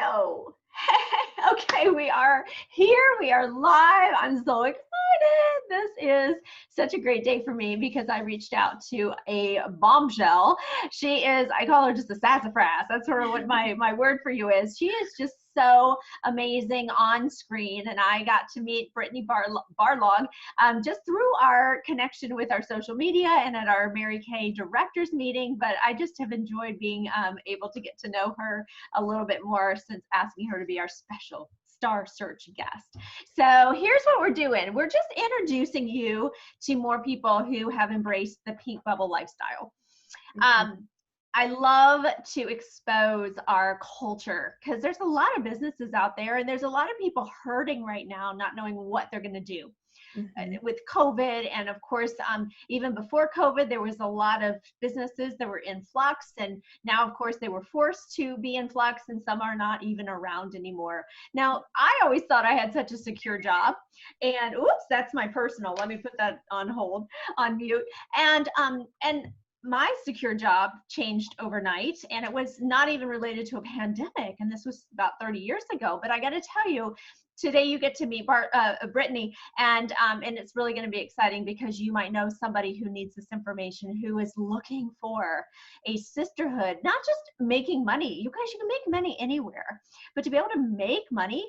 go. Okay, we are here. We are live. I'm so excited. This is such a great day for me because I reached out to a bombshell. She is, I call her just a sassafras. That's sort of what my word for you is. She is just so amazing on screen. And I got to meet Brittany Bartlog just through our connection with our social media and at our Mary Kay directors meeting. But I just have enjoyed being able to get to know her a little bit more since asking her to be our special Star Search guest. So here's what we're doing. We're just introducing you to more people who have embraced the pink bubble lifestyle. I love to expose our culture because there's a lot of businesses out there and there's a lot of people hurting right now, not knowing what they're going to do. With COVID. And of course, even before COVID, there was a lot of businesses that were in flux. And now, of course, they were forced to be in flux and some are not even around anymore. Now, I always thought I had such a secure job. And oops, that's my personal. Let me put that on hold, on mute. And my secure job changed overnight, and it was not even related to a pandemic. And this was about 30 years ago. But I got to tell you, today you get to meet Brittany, and it's really going to be exciting because you might know somebody who needs this information, who is looking for a sisterhood, not just making money. You guys, you can make money anywhere, but to be able to make money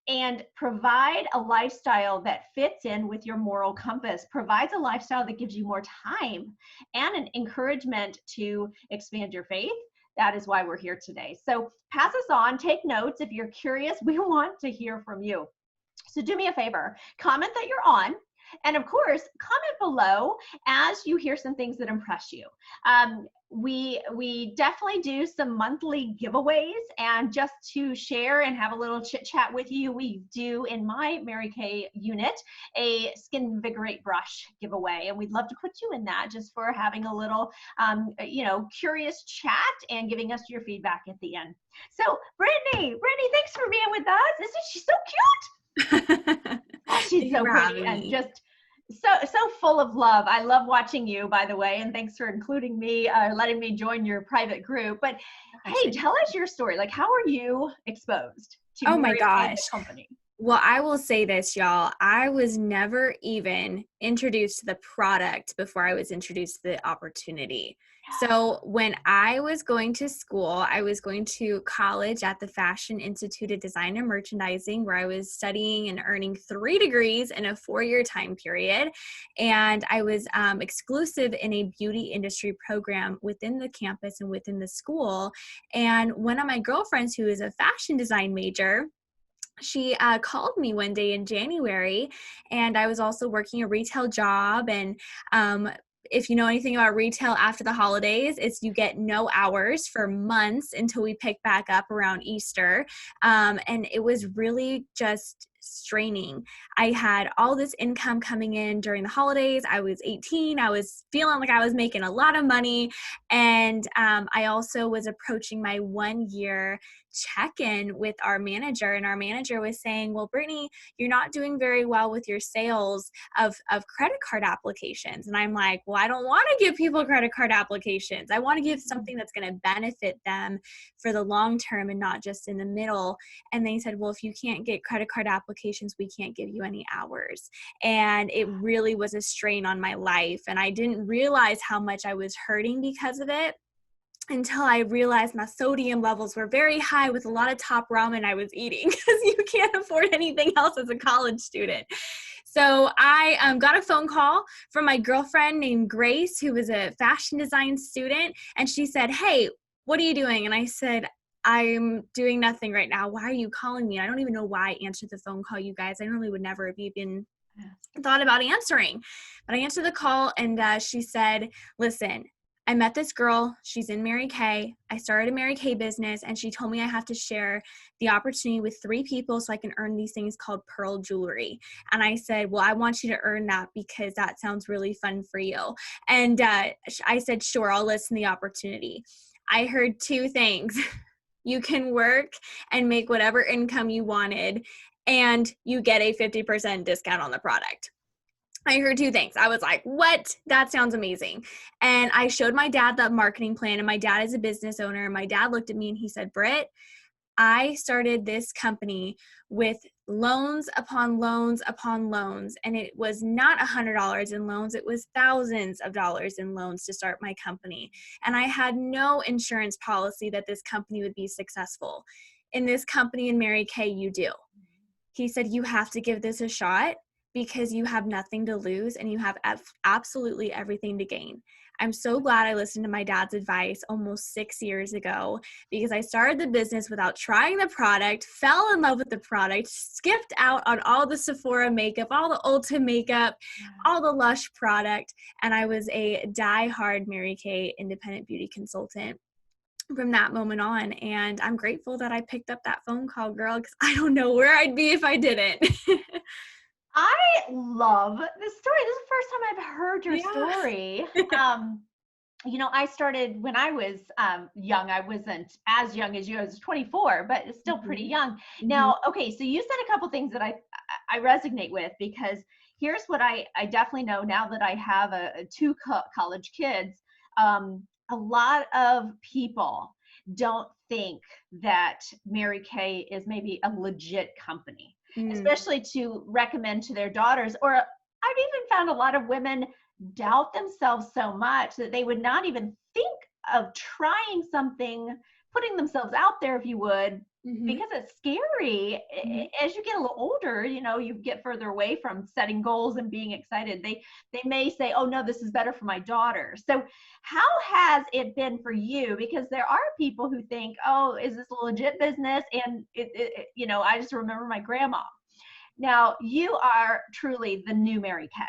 and provide a lifestyle that fits in with your moral compass, provides a lifestyle that gives you more time and an encouragement to expand your faith. That is why we're here today. So pass us on, take notes. If you're curious, we want to hear from you. So do me a favor, comment that you're on. And of course, comment below as you hear some things that impress you. We definitely do some monthly giveaways, and just to share and have a little chit chat with you, we do in my Mary Kay unit a Skin Invigorate brush giveaway, and we'd love to put you in that just for having a little, curious chat and giving us your feedback at the end. So Brittany, thanks for being with us. Isn't she so cute? Oh, she's so pretty and just so full of love. I love watching you, by the way, and thanks for including me, letting me join your private group. But hey, tell us your story. Like, how are you exposed to my gosh company? Well, I will say this, y'all. I was never even introduced to the product before I was introduced to the opportunity. So when I was going to school, I was going to college at the Fashion Institute of Design and Merchandising, where I was studying and earning 3 degrees in a 4-year time period. And I was exclusive in a beauty industry program within the campus and within the school. And one of my girlfriends, who is a fashion design major, she called me one day in January, and I was also working a retail job. And if you know anything about retail after the holidays, it's you get no hours for months until we pick back up around Easter. And it was really just straining. I had all this income coming in during the holidays. I was 18. I was feeling like I was making a lot of money. And I also was approaching my 1-year check-in with our manager, and our manager was saying, well, Brittany, you're not doing very well with your sales of credit card applications. And I'm like, well, I don't want to give people credit card applications. I want to give something that's going to benefit them for the long term and not just in the middle. And they said, well, if you can't get credit card applications, we can't give you any hours. And it really was a strain on my life. And I didn't realize how much I was hurting because of it until I realized my sodium levels were very high with a lot of top ramen I was eating, because you can't afford anything else as a college student. So I got a phone call from my girlfriend named Grace, who was a fashion design student. And she said, hey, what are you doing? And I said, I'm doing nothing right now. Why are you calling me? I don't even know why I answered the phone call, you guys. I normally would never have even thought about answering. But I answered the call, and she said, listen, I met this girl. She's in Mary Kay. I started a Mary Kay business, and she told me I have to share the opportunity with 3 people so I can earn these things called pearl jewelry. And I said, well, I want you to earn that because that sounds really fun for you. And I said, sure, I'll listen to the opportunity. I heard 2 things. You can work and make whatever income you wanted, and you get a 50% discount on the product. I heard 2 things. I was like, what? That sounds amazing. And I showed my dad that marketing plan, and my dad is a business owner. And my dad looked at me and he said, Britt, I started this company with loans upon loans upon loans, and it was not $100 in loans. It was thousands of dollars in loans to start my company. And I had no insurance policy that this company would be successful. In this company in Mary Kay, you do. He said, you have to give this a shot because you have nothing to lose and you have absolutely everything to gain. I'm so glad I listened to my dad's advice almost 6 years ago, because I started the business without trying the product, fell in love with the product, skipped out on all the Sephora makeup, all the Ulta makeup, all the Lush product, and I was a die-hard Mary Kay independent beauty consultant from that moment on. And I'm grateful that I picked up that phone call, girl, because I don't know where I'd be if I didn't. I love this story. This is the first time I've heard your story. I started when I was young. I wasn't as young as you. I was 24, but it's still pretty young. Now, okay, so you said a couple things that I resonate with, because here's what I definitely know now that I have two college kids. A lot of people don't think that Mary Kay is maybe a legit company, especially to recommend to their daughters. Or I've even found a lot of women doubt themselves so much that they would not even think of trying something, putting themselves out there, if you would, because it's scary. As you get a little older, you get further away from setting goals and being excited. They may say, oh no, this is better for my daughter. So how has it been for you? Because there are people who think, oh, is this a legit business? And I just remember my grandma. Now you are truly the new Mary Kay.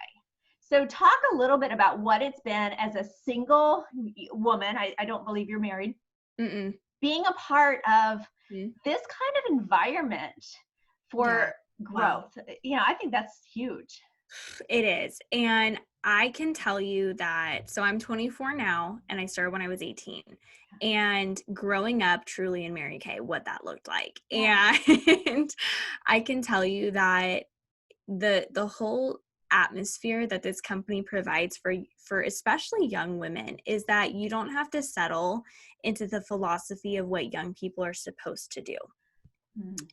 So talk a little bit about what it's been as a single woman. I don't believe you're married. Being a part of this kind of environment for growth. Wow. I think that's huge. It is. And I can tell you that, so I'm 24 now, and I started when I was 18. And growing up truly in Mary Kay, what that looked like. Yeah. And I can tell you that the whole atmosphere that this company provides for especially young women is that you don't have to settle into the philosophy of what young people are supposed to do.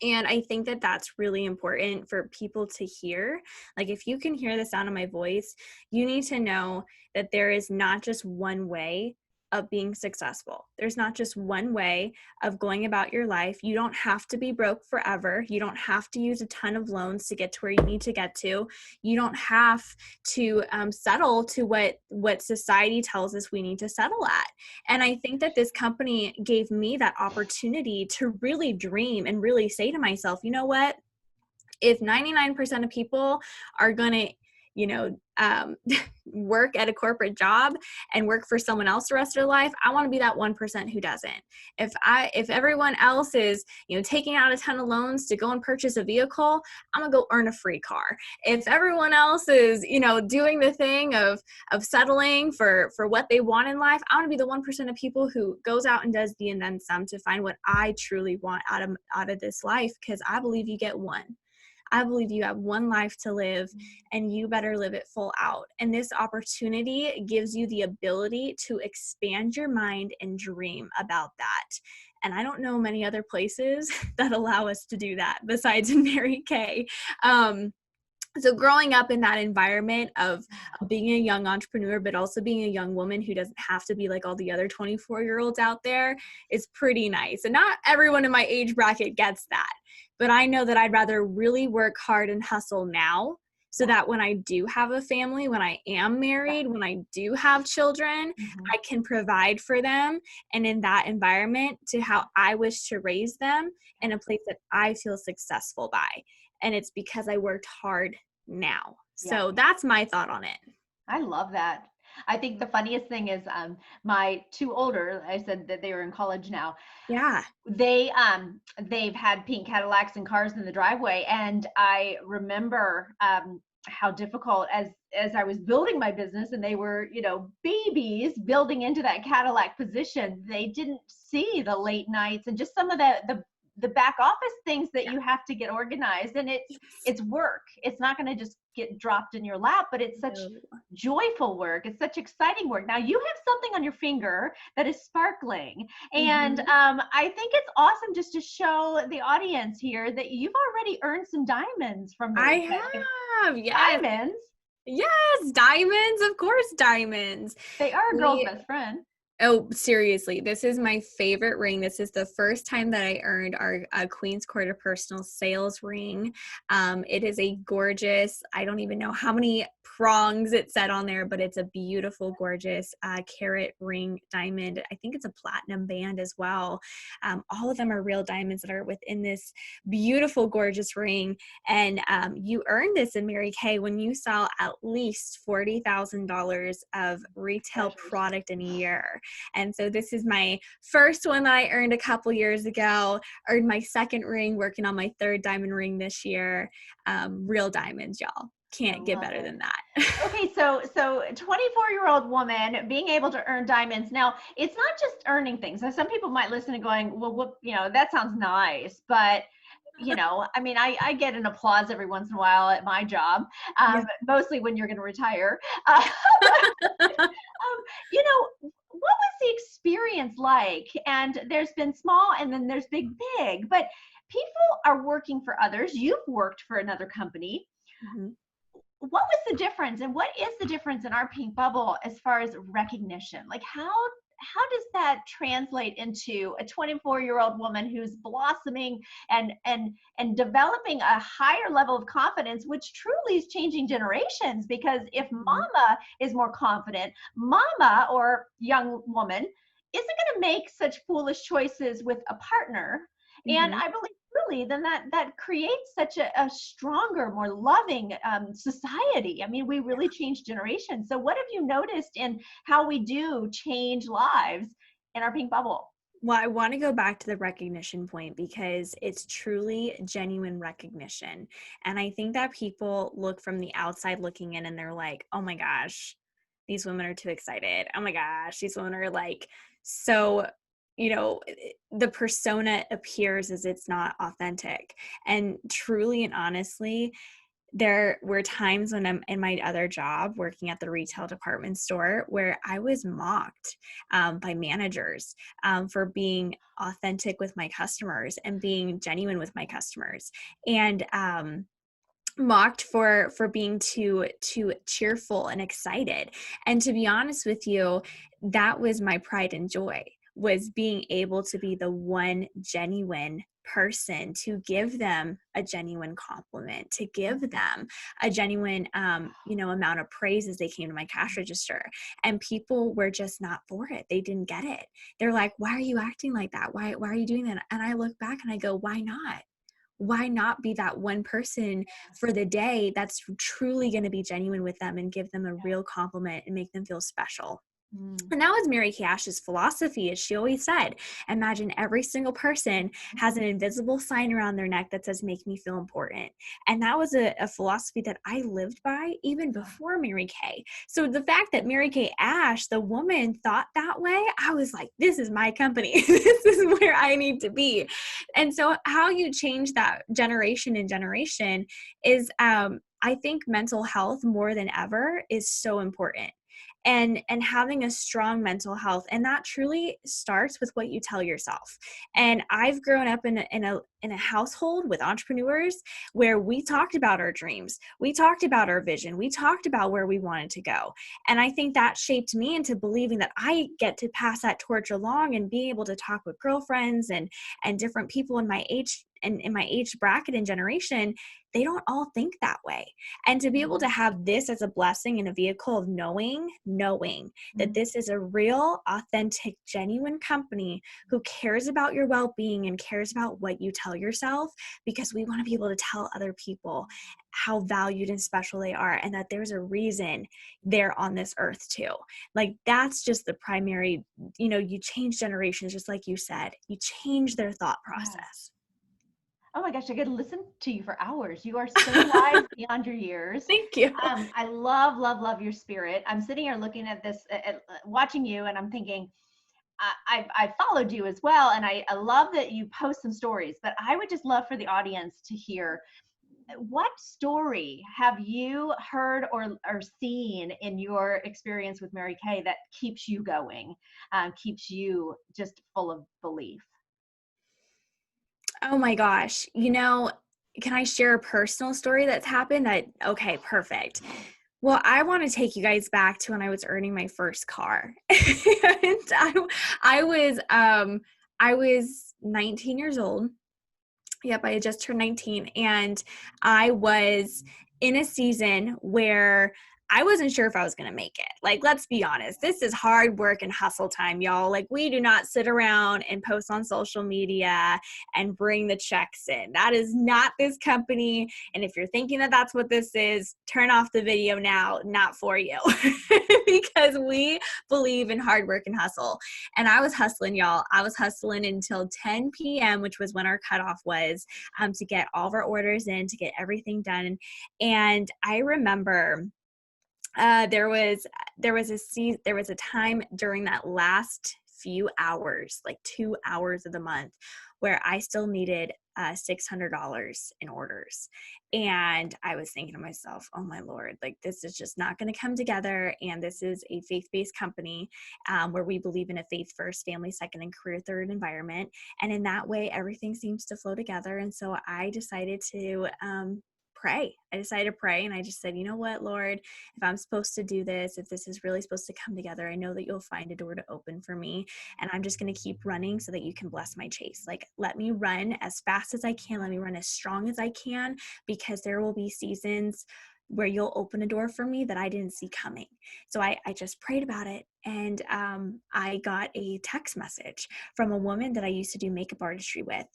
And I think that that's really important for people to hear. Like, if you can hear the sound of my voice, you need to know that there is not just one way of being successful. There's not just one way of going about your life. You don't have to be broke forever. You don't have to use a ton of loans to get to where you need to get to. You don't have to settle to what society tells us we need to settle at. And I think that this company gave me that opportunity to really dream and really say to myself, you know what? If 99% of people are going to work at a corporate job and work for someone else the rest of their life, I want to be that 1% who doesn't. If everyone else is, taking out a ton of loans to go and purchase a vehicle, I'm gonna go earn a free car. If everyone else is, doing the thing of settling for what they want in life, I want to be the 1% of people who goes out and does the and then some to find what I truly want out of this life, because I believe you get one. I believe you have one life to live, and you better live it full out. And this opportunity gives you the ability to expand your mind and dream about that. And I don't know many other places that allow us to do that besides in Mary Kay. So growing up in that environment of being a young entrepreneur, but also being a young woman who doesn't have to be like all the other 24-year-olds out there, is pretty nice. And not everyone in my age bracket gets that. But I know that I'd rather really work hard and hustle now, so that when I do have a family, when I am married, when I do have children, I can provide for them, and in that environment to how I wish to raise them, in a place that I feel successful by. And it's because I worked hard now. So that's my thought on it. I love that. I think the funniest thing is my two older, I said that they were in college now. Yeah. They've had pink Cadillacs and cars in the driveway. And I remember how difficult as I was building my business, and they were, babies building into that Cadillac position. They didn't see the late nights and just some of the back office things that Yeah. you have to get organized, and Yes. it's work. It's not going to just get dropped in your lap, but it's such No. joyful work. It's such exciting work. Now you have something on your finger that is sparkling, and Mhm. I think it's awesome just to show the audience here that you've already earned some diamonds from Mary Kay. I have, yes. Diamonds? Yes, diamonds, of course, diamonds. They are a girl's We best friend. Oh, seriously, this is my favorite ring. This is the first time that I earned our Queen's Quarter personal sales ring. It is a gorgeous, I don't even know how many prongs it said on there, but it's a beautiful, gorgeous carat ring diamond. I think it's a platinum band as well. All of them are real diamonds that are within this beautiful, gorgeous ring. And you earned this in Mary Kay when you sell at least $40,000 of retail Treasures. product in a year. And so this is my first one that I earned a couple years ago, earned my second ring, working on my third diamond ring this year. Real diamonds, y'all. I Can't get love better it. than that. Okay, so 24-year-old woman being able to earn diamonds. Now, it's not just earning things. So some people might listen and going, well, what, that sounds nice, but I mean, I get an applause every once in a while at my job, Yeah. mostly when you're going to retire. Uh, what was the experience like? And there's been small and then there's big, but people are working for others. You've worked for another company. Mhm. What was the difference, and what is the difference in our pink bubble as far as recognition? Like how does that translate into a 24-year-old woman who's blossoming and developing a higher level of confidence, which truly is changing generations? Because if Mhm. mama is more confident, mama or young woman isn't going to make such foolish choices with a partner. And Mhm. I believe really then that creates such a stronger, more loving society. I mean, we really change generations. So what have you noticed in how we do change lives in our pink bubble? Well, I want to go back to the recognition point because it's truly genuine recognition. And I think that people look from the outside looking in and they're like, oh my gosh, these women are too excited. Oh my gosh, these women are like so, the persona appears as it's not authentic. And truly and honestly, there were times when I'm in my other job working at the retail department store where I was mocked by managers for being authentic with my customers and being genuine with my customers, and mocked for being too cheerful and excited. And to be honest with you, that was my pride and joy, was being able to be the one genuine person to give them a genuine compliment, to give them a genuine amount of praise as they came to my cash register. And people were just not for it. They didn't get it. They're like, why are you acting like that? Why are you doing that? And I look back and I go, why not? Why not be that one person for the day that's truly going to be genuine with them and give them a real compliment and make them feel special? Mm. And that was Mary Kay Ash's philosophy, as she always said. Imagine every single person has an invisible sign around their neck that says, make me feel important. And that was a philosophy that I lived by even before Mary Kay. So the fact that Mary Kay Ash, the woman, thought that way, I was like, this is my company. This is where I need to be. And so how you change that generation and generation is, I think mental health more than ever is so important, and having a strong mental health, and that truly starts with what you tell yourself. And I've grown up in a household with entrepreneurs where we talked about our dreams, we talked about our vision, we talked about where we wanted to go. And I think that shaped me into believing that I get to pass that torch along and be able to talk with girlfriends and different people in my age and in my age bracket and generation. They don't all think that way. And to be able to have this as a blessing and a vehicle of knowing that this is a real, authentic, genuine company who cares about your well-being and cares about what you tell yourself, because we want to be able to tell other people how valued and special they are, and that there's a reason they're on this earth too. Like, that's just the primary, you change generations, just like you said, you change their thought Yes. process. Oh my gosh, I could listen to you for hours. You are so wise beyond your years. Thank you. I love, love, love your spirit. I'm sitting here looking at this, watching you, and I'm thinking, I've followed you as well, and I love that you post some stories, but I would just love for the audience to hear, what story have you heard or seen in your experience with Mary Kay that keeps you going, keeps you just full of belief? Oh my gosh. Can I share a personal story that's happened? Okay, perfect. Well, I want to take you guys back to when I was earning my first car. And I was 19 years old. Yep, I had just turned 19, and I was in a season where I wasn't sure if I was going to make it. Like, let's be honest, this is hard work and hustle time, y'all. Like, we do not sit around and post on social media and bring the checks in. That is not this company. And if you're thinking that that's what this is, turn off the video now, not for you, because we believe in hard work and hustle. And I was hustling, y'all. I was hustling until 10 p.m., which was when our cutoff was, to get all of our orders in, to get everything done. And I remember there was a time during that last few hours, like 2 hours of the month, where I still needed $600 in orders. And I was thinking to myself, oh my Lord, like this is just not going to come together. And this is a faith-based company where we believe in a faith first, family second, and career third environment. And in that way, everything seems to flow together. And so I decided to pray. I decided to pray, and I just said, you know what, Lord, if I'm supposed to do this, if this is really supposed to come together, I know that you'll find a door to open for me, and I'm just going to keep running so that you can bless my chase. Like, let me run as fast as I can. Let me run as strong as I can, because there will be seasons where you'll open a door for me that I didn't see coming. So I just prayed about it. And I got a text message from a woman that I used to do makeup artistry with.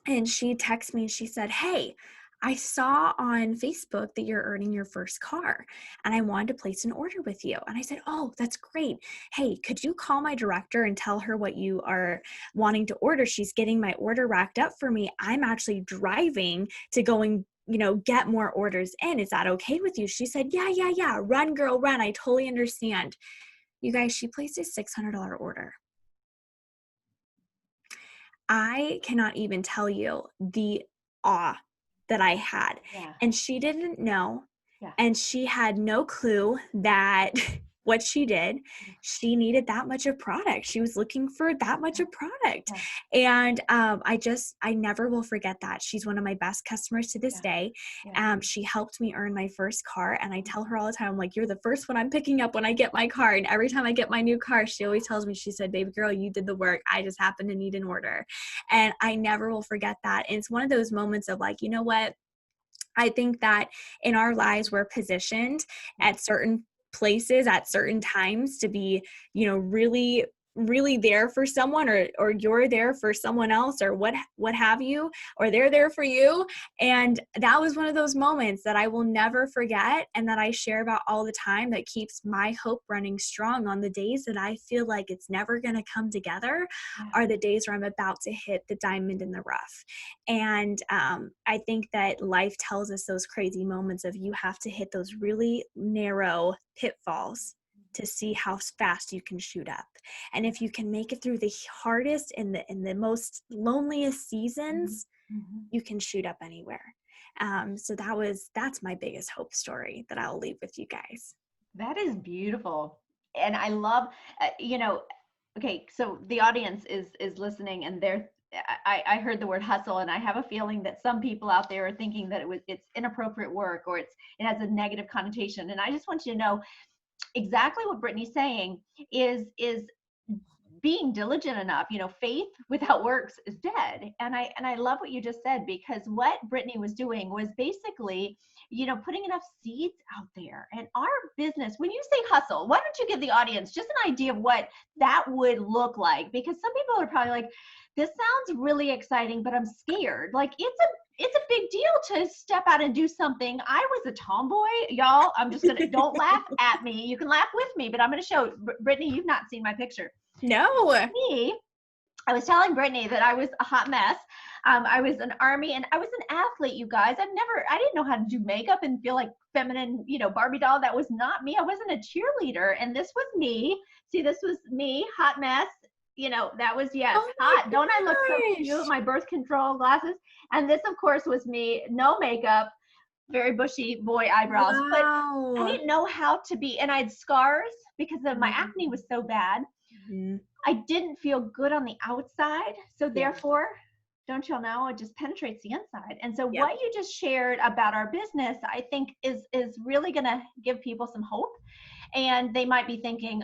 And she texted me and she said, hey, I saw on Facebook that you're earning your first car and I wanted to place an order with you. And I said, oh, that's great. Hey, could you call my director and tell her what you are wanting to order? She's getting my order racked up for me. I'm actually driving to go and get more orders in. Is that okay with you? She said, yeah. Run, girl, run. I totally understand. You guys, she placed a $600 order. I cannot even tell you the awe that I had. Yeah. And she didn't know. Yeah. And she had no clue that what she did, she needed that much of product. She was looking for that much of product. Yeah. And I never will forget that. She's one of my best customers to this day. Yeah. She helped me earn my first car. And I tell her all the time, I'm like, you're the first one I'm picking up when I get my car. And every time I get my new car, she always tells me, she said, baby girl, you did the work. I just happen to need an order. And I never will forget that. And it's one of those moments of like, you know what? I think that in our lives, we're positioned at certain places at certain times to be, really, really there for someone, or you're there for someone else, or what have you, or they're there for you. And that was one of those moments that I will never forget, and that I share about all the time, that keeps my hope running strong on the days that I feel like it's never going to come together. Are the days where I'm about to hit the diamond in the rough. And I think that life tells us those crazy moments of you have to hit those really narrow pitfalls to see how fast you can shoot up. And if you can make it through the hardest and the most loneliest seasons, you can shoot up anywhere. So that's my biggest hope story that I'll leave with you guys. That is beautiful. And I love, okay, so the audience is listening, and I heard the word hustle, and I have a feeling that some people out there are thinking that it's inappropriate work, or it has a negative connotation. And I just want you to know exactly what Brittany's saying is being diligent enough. Faith without works is dead. And I love what you just said, because what Brittany was doing was basically, putting enough seeds out there. And our business, when you say hustle, why don't you give the audience just an idea of what that would look like? Because some people are probably like, this sounds really exciting, but I'm scared. Like, it's a big deal to step out and do something. I was a tomboy, y'all. I'm just gonna, don't laugh at me. You can laugh with me, but I'm gonna show Brittany. You've not seen my picture. No. I was telling Brittany that I was a hot mess. I was an army, and I was an athlete, you guys. I didn't know how to do makeup and feel like feminine, Barbie doll. That was not me. I wasn't a cheerleader. And this was me. See, this was me, hot mess. that was, yes, Oh hot. Don't I look so my cute? gosh. My birth control glasses. And this, of course, was me, no makeup, very bushy boy eyebrows. But I Wow. didn't know how to be, and I had scars because of my acne Mhm. was so bad. Mhm. I didn't feel good on the outside. So Yeah. therefore, don't y'all know, it just penetrates the inside. And so Yep. what you just shared about our business, I think is really going to give people some hope. And they might be thinking,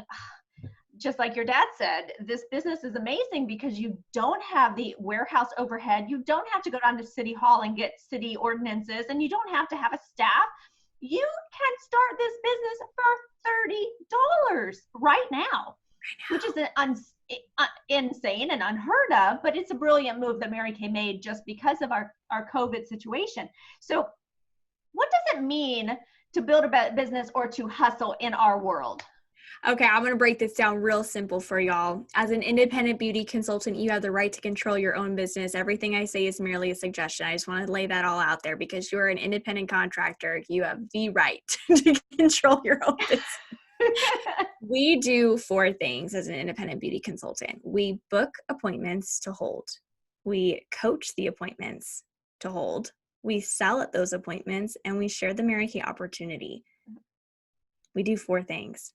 just like your dad said, this business is amazing because you don't have the warehouse overhead. You don't have to go down to City Hall and get city ordinances, and you don't have to have a staff. You can start this business for $30 right now, which is insane and unheard of, but it's a brilliant move that Mary Kay made just because of our COVID situation. So what does it mean to build a business or to hustle in our world? Okay, I'm going to break this down real simple for y'all. As an independent beauty consultant, you have the right to control your own business. Everything I say is merely a suggestion. I just want to lay that all out there because you're an independent contractor. You have the right to control your own business. We do 4 things as an independent beauty consultant. We book appointments to hold. We coach the appointments to hold. We sell at those appointments, and we share the Mary Kay opportunity. We do 4 things.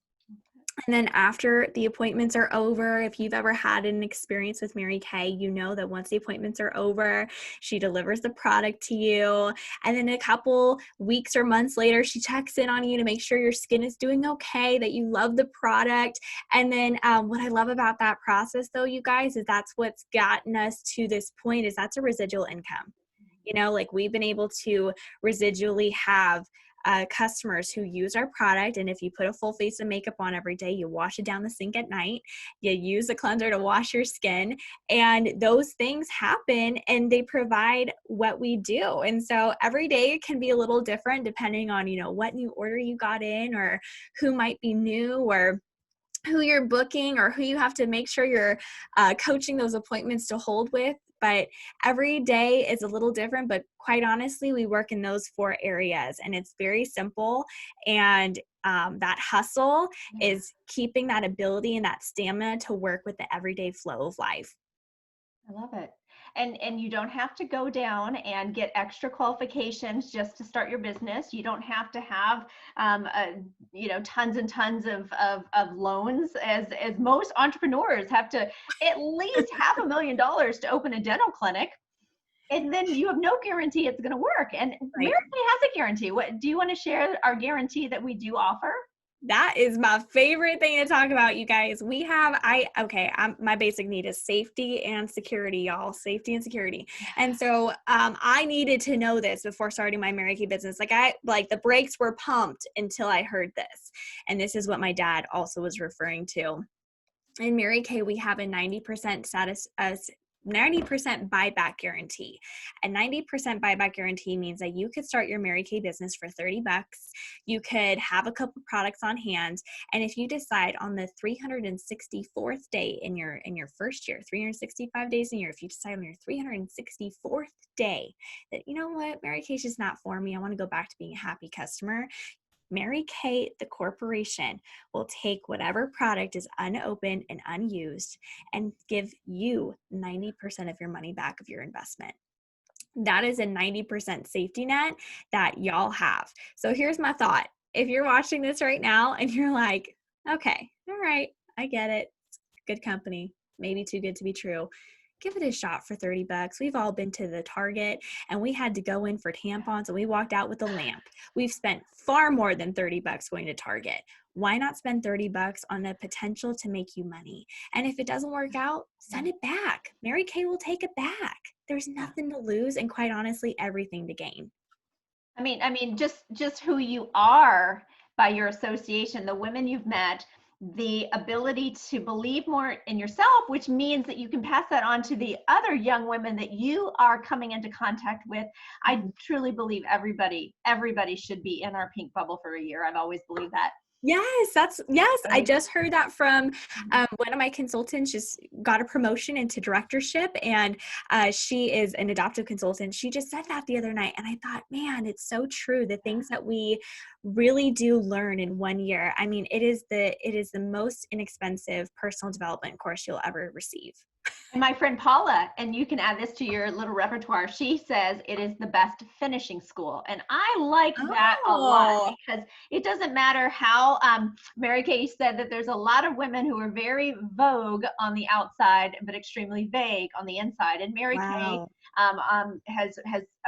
And then after the appointments are over, if you've ever had an experience with Mary Kay, you know that once the appointments are over, she delivers the product to you. And then a couple weeks or months later, she checks in on you to make sure your skin is doing okay, that you love the product. And then what I love about that process, though, you guys, is that's what's gotten us to this point, is that's a residual income. Like we've been able to residually have customers who use our product. And if you put a full face of makeup on every day, you wash it down the sink at night, you use a cleanser to wash your skin, and those things happen and they provide what we do. And so every day can be a little different depending on, what new order you got in or who might be new or who you're booking or who you have to make sure you're coaching those appointments to hold with. But every day is a little different, but quite honestly, we work in those 4 areas and it's very simple. And that hustle is keeping that ability and that stamina to work with the everyday flow of life. I love it. And you don't have to go down and get extra qualifications just to start your business. You don't have to have tons and tons of loans, as most entrepreneurs have to at least $500,000 to open a dental clinic. And then you have no guarantee it's going to work. And Mary Kay has a guarantee. What do you want to share our guarantee that we do offer? That is my favorite thing to talk about, you guys. My basic need is safety and security, y'all. Safety and security. And so I needed to know this before starting my Mary Kay business. The brakes were pumped until I heard this. And this is what my dad also was referring to. In Mary Kay, we have a 90% 90% buyback guarantee. A 90% buyback guarantee means that you could start your Mary Kay business for $30. You could have a couple products on hand. And if you decide on the 364th day in your first year, 365 days a year, if you decide on your 364th day that, you know what, Mary Kay's just not for me, I want to go back to being a happy customer, Mary Kay, the corporation, will take whatever product is unopened and unused and give you 90% of your money back of your investment. That is a 90% safety net that y'all have. So here's my thought. If you're watching this right now and you're like, okay, all right, I get it. It's good company, maybe too good to be true. Give it a shot for $30. We've all been to the Target and we had to go in for tampons and we walked out with a lamp. We've spent far more than $30 going to Target. Why not spend $30 on the potential to make you money? And if it doesn't work out, send it back. Mary Kay will take it back. There's nothing to lose and quite honestly, everything to gain. I mean, just who you are by your association, the women you've met, the ability to believe more in yourself, which means that you can pass that on to the other young women that you are coming into contact with. I truly believe everybody should be in our pink bubble for a year. I've always believed that. Yes. I Right. just heard that from one of my consultants. Just got a promotion into directorship, and she is an adoptive consultant. She just said that the other night, and I thought, man, it's so true. The things that we really do learn in 1 year. I mean, it is the most inexpensive personal development course you'll ever receive. And my friend Paula, and you can add this to your little repertoire, she says it is the best finishing school. And I like that a lot Oh, because it doesn't matter how, Mary Kay said that there's a lot of women who are very vogue on the outside, but extremely vague on the inside. And Mary Kay wow. has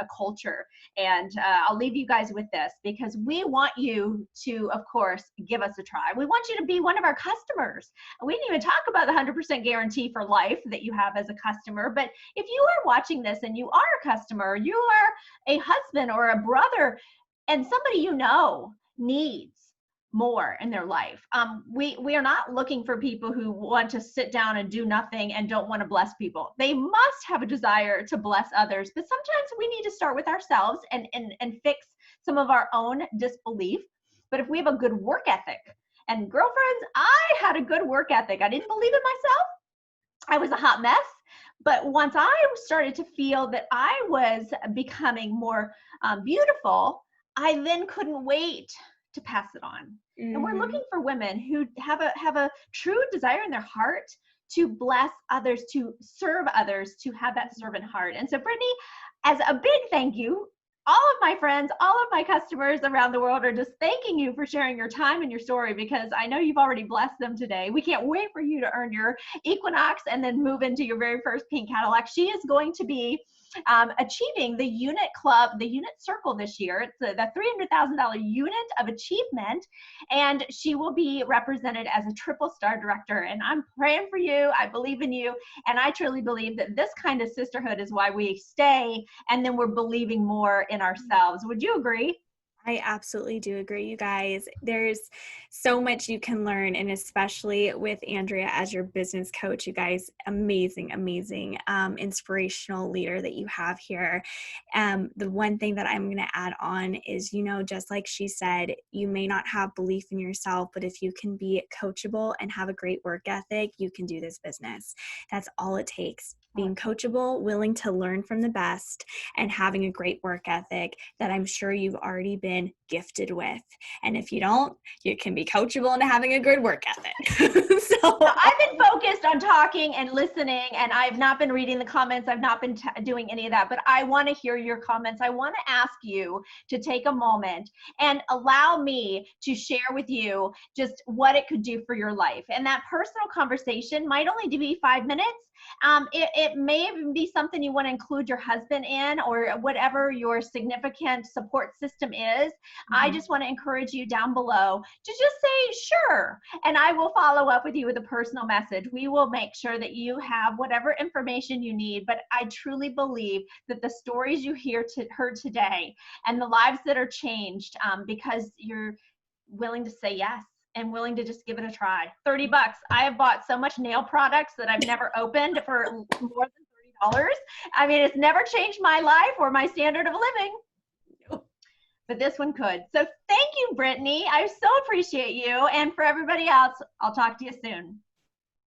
a culture. And I'll leave you guys with this because we want you to, of course, give us a try. We want you to be one of our customers. We didn't even talk about the 100% guarantee for life that you have as a customer. But if you are watching this and you are a customer, you are a husband or a brother, and somebody you know needs more in their life. We are not looking for people who want to sit down and do nothing and don't want to bless people. They must have a desire to bless others, but sometimes we need to start with ourselves and fix some of our own disbelief. But if we have a good work ethic, and girlfriends, I had a good work ethic. I didn't believe in myself. I was a hot mess. But once I started to feel that I was becoming more beautiful, I then couldn't wait to pass it on. And we're looking Mhm. for women who have a true desire in their heart to bless others, to serve others, to have that servant heart. And so, Brittany, as a big thank you, all of my friends, all of my customers around the world are just thanking you for sharing your time and your story because I know you've already blessed them today. We can't wait for you to earn your Equinox and then move into your very first pink Cadillac. She is going to be achieving the unit club, the unit circle this year. It's the $300,000 unit of achievement, and she will be represented as a triple star director. And I'm praying for you. I believe in you, and I truly believe that this kind of sisterhood is why we stay, and then we're believing more in ourselves. Would you agree? I absolutely do agree, you guys. There's so much you can learn, and especially with Andrea as your business coach, you guys, amazing, inspirational leader that you have here. The one thing that I'm going to add on is, just like she said, you may not have belief in yourself, but if you can be coachable and have a great work ethic, you can do this business. That's all it takes. Being coachable, willing to learn from the best, and having a great work ethic that I'm sure you've already been gifted with. And if you don't, you can be coachable into having a good work ethic. So I've been focused on talking and listening, and I've not been reading the comments. I've not been doing any of that, but I want to hear your comments. I want to ask you to take a moment and allow me to share with you just what it could do for your life. And that personal conversation might only be 5 minutes. It may even be something you want to include your husband in or whatever your significant support system is. I just want to encourage you down below to just say, sure, and I will follow up with you with a personal message. We will make sure that you have whatever information you need, but I truly believe that the stories you heard today and the lives that are changed because you're willing to say yes and willing to just give it a try. $30. I have bought so much nail products that I've never opened for more than $30. I mean, it's never changed my life or my standard of living, but this one could. So thank you, Brittany. I so appreciate you. And for everybody else, I'll talk to you soon.